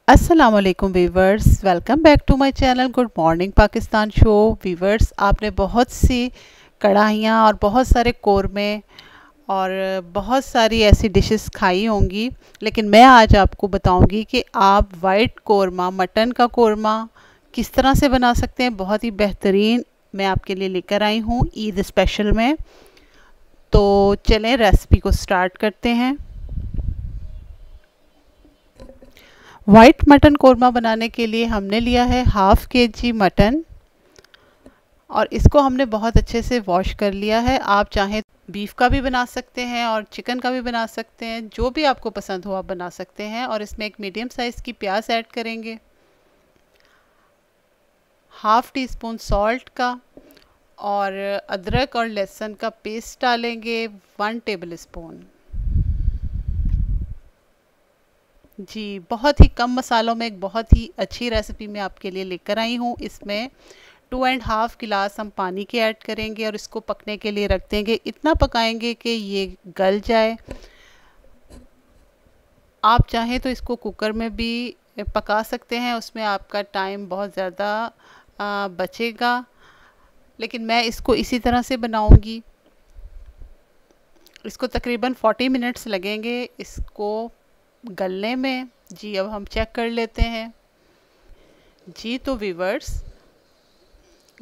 अस्सलाम वालेकुम viewers, welcome back to my channel good morning Pakistan show. Viewers, आपने बहुत सी कढ़ाइयाँ और बहुत सारे कौरमे और बहुत सारी ऐसी डिशेस खाई होंगी, लेकिन मैं आज आपको बताऊंगी कि आप वाइट कौरमा, मटन का कौरमा किस तरह से बना सकते हैं। बहुत ही बेहतरीन मैं आपके लिए लेकर आई हूँ ईद स्पेशल में। तो चलें रेसिपी को स्टार्ट करते हैं। वाइट मटन कौरमा बनाने के लिए हमने लिया है हाफ़ केजी मटन और इसको हमने बहुत अच्छे से वॉश कर लिया है। आप चाहें बीफ का भी बना सकते हैं और चिकन का भी बना सकते हैं, जो भी आपको पसंद हो आप बना सकते हैं। और इसमें एक मीडियम साइज़ की प्याज ऐड करेंगे, हाफ़ टी स्पून सॉल्ट का, और अदरक और लहसुन का पेस्ट डालेंगे 1 टेबल स्पून। जी, बहुत ही कम मसालों में एक बहुत ही अच्छी रेसिपी मैं आपके लिए लेकर आई हूँ। इसमें 2.5 गिलास हम पानी के ऐड करेंगे और इसको पकने के लिए रख देंगे। इतना पकाएंगे कि ये गल जाए। आप चाहें तो इसको कुकर में भी पका सकते हैं, उसमें आपका टाइम बहुत ज़्यादा बचेगा, लेकिन मैं इसको इसी तरह से बनाऊंगी। इसको तकरीबन 40 मिनट्स लगेंगे इसको गलने में। जी, अब हम चेक कर लेते हैं। जी, तो व्यूअर्स,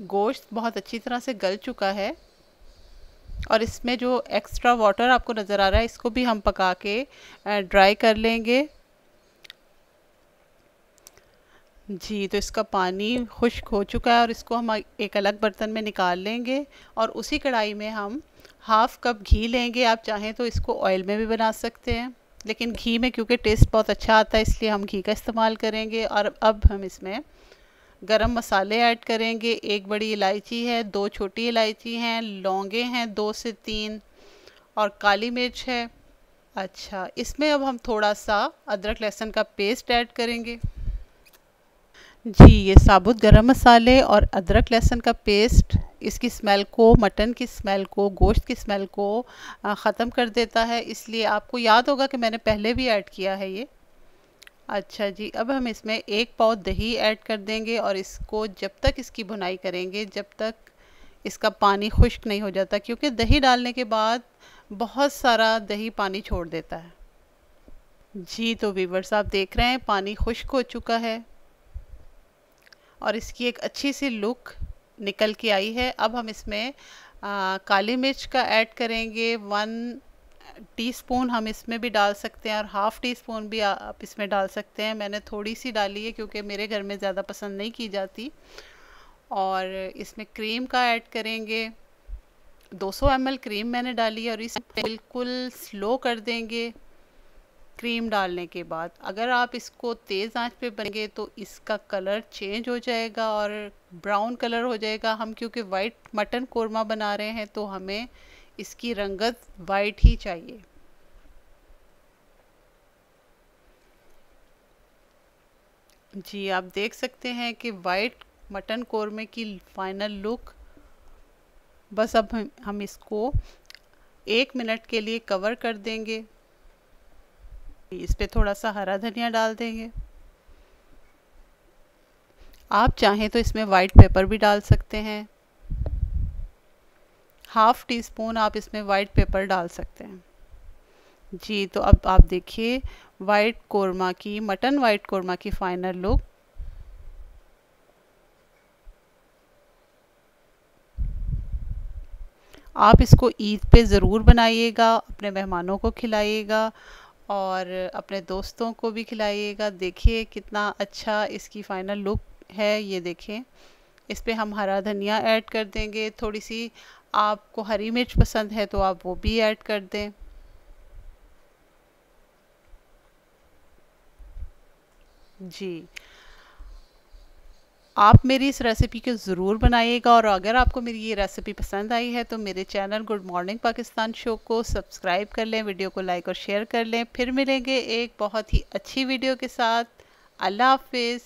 गोश्त बहुत अच्छी तरह से गल चुका है और इसमें जो एक्स्ट्रा वाटर आपको नज़र आ रहा है इसको भी हम पका के ड्राई कर लेंगे। जी, तो इसका पानी खुश्क हो चुका है और इसको हम एक अलग बर्तन में निकाल लेंगे और उसी कढ़ाई में हम हाफ़ कप घी लेंगे। आप चाहें तो इसको ऑयल में भी बना सकते हैं, लेकिन घी में क्योंकि टेस्ट बहुत अच्छा आता है इसलिए हम घी का इस्तेमाल करेंगे। और अब हम इसमें गरम मसाले ऐड करेंगे। 1 बड़ी इलायची है, 2 छोटी इलायची हैं, लौंगे हैं 2 से 3 और काली मिर्च है। अच्छा, इसमें अब हम थोड़ा सा अदरक लहसुन का पेस्ट ऐड करेंगे। जी, ये साबुत गरम मसाले और अदरक लहसुन का पेस्ट इसकी स्मेल को, मटन की स्मेल को, गोश्त की स्मेल को ख़त्म कर देता है, इसलिए आपको याद होगा कि मैंने पहले भी ऐड किया है ये। अच्छा जी, अब हम इसमें 1 पाव दही ऐड कर देंगे और इसको जब तक इसकी भुनाई करेंगे जब तक इसका पानी खुश्क नहीं हो जाता, क्योंकि दही डालने के बाद बहुत सारा दही पानी छोड़ देता है। जी, तो व्यूअर्स, आप देख रहे हैं पानी खुश्क हो चुका है और इसकी एक अच्छी सी लुक निकल के आई है। अब हम इसमें काली मिर्च का ऐड करेंगे 1 टीस्पून हम इसमें भी डाल सकते हैं और हाफ़ टी स्पून भी आप इसमें डाल सकते हैं। मैंने थोड़ी सी डाली है क्योंकि मेरे घर में ज़्यादा पसंद नहीं की जाती। और इसमें क्रीम का ऐड करेंगे, 200 ml क्रीम मैंने डाली है और इसे बिल्कुल स्लो कर देंगे। क्रीम डालने के बाद अगर आप इसको तेज़ आंच पे बनेंगे तो इसका कलर चेंज हो जाएगा और ब्राउन कलर हो जाएगा। हम क्योंकि वाइट मटन कौरमा बना रहे हैं तो हमें इसकी रंगत वाइट ही चाहिए। जी, आप देख सकते हैं कि वाइट मटन कौरमे की फाइनल लुक। बस अब हम इसको 1 मिनट के लिए कवर कर देंगे। इस पे थोड़ा सा हरा धनिया डाल देंगे। आप चाहें तो इसमें वाइट पेपर भी डाल सकते हैं, हाफ़ टी स्पून आप इसमें वाइट पेपर डाल सकते हैं। जी, तो अब आप देखिए वाइट कौरमा की, मटन वाइट कौरमा की फाइनल लुक। आप इसको ईद पे ज़रूर बनाइएगा, अपने मेहमानों को खिलाइएगा और अपने दोस्तों को भी खिलाइएगा। देखिए कितना अच्छा इसकी फाइनल लुक है। ये देखें, इस पे हम हरा धनिया ऐड कर देंगे। थोड़ी सी आपको हरी मिर्च पसंद है तो आप वो भी ऐड कर दें। जी, आप मेरी इस रेसिपी को ज़रूर बनाइएगा और अगर आपको मेरी ये रेसिपी पसंद आई है तो मेरे channel good morning Pakistan show को सब्सक्राइब कर लें, वीडियो को लाइक और शेयर कर लें। फिर मिलेंगे एक बहुत ही अच्छी वीडियो के साथ। अल्लाह हाफिज़।